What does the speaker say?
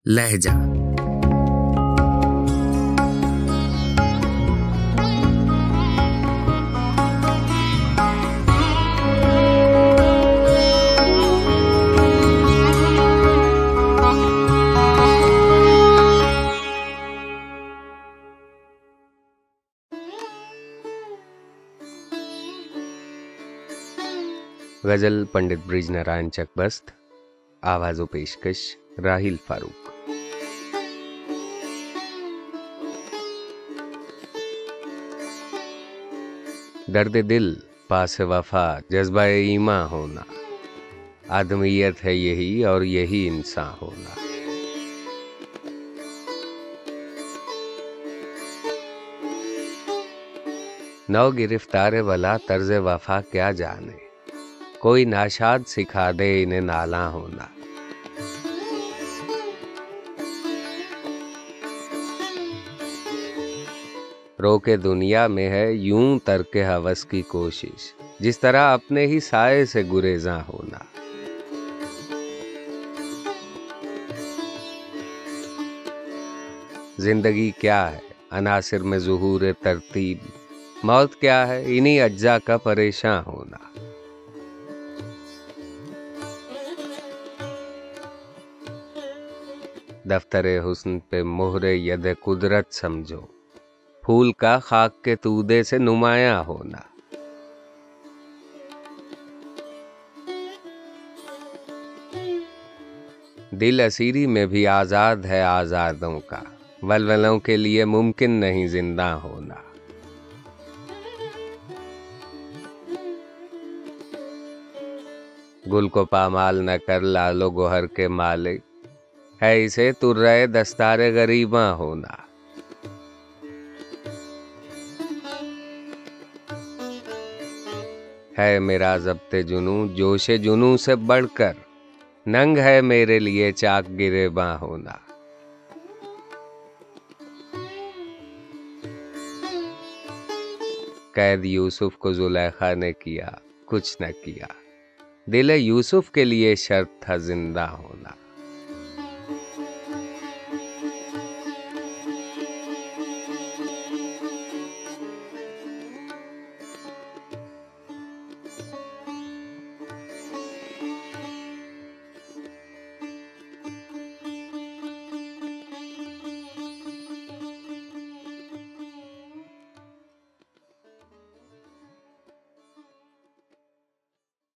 लहजा। गजल पंडित ब्रिज नारायण चकबस्त, आवाज़ो पेशकश राहिल फारूक। दर्द दिल पास वफा जज्बा ईमा होना, आदमियत है यही और यही इंसान होना। नौ गिरफ्तार वाला तर्ज वफा क्या जाने, कोई नाशाद सिखा दे इन्हें नाला होना। रोके दुनिया में है यूं तरके हवस की कोशिश, जिस तरह अपने ही साए से गुरेजा होना। जिंदगी क्या है अनासिर में ज़ुहूर तरतीब, मौत क्या है इन्हीं अज्जा का परेशान होना। दफ्तरे हुस्न पे मोहरे यद कुदरत समझो, फूल का खाक के तूदे से नुमाया होना। दिल असीरी में भी आजाद है आजादों का, वलवलों के लिए मुमकिन नहीं जिंदा होना। गुल को पामाल न कर लालो गोहर के मालिक, है इसे तुर्रे दस्तारे गरीबा होना। है मेरा ज़ब्ते जुनू जोशे जुनू से बढ़कर, नंग है मेरे लिए चाक गिरेबा होना। कैद यूसुफ को जुलेखा ने किया कुछ न किया, दिल यूसुफ के लिए शर्त था जिंदा होना।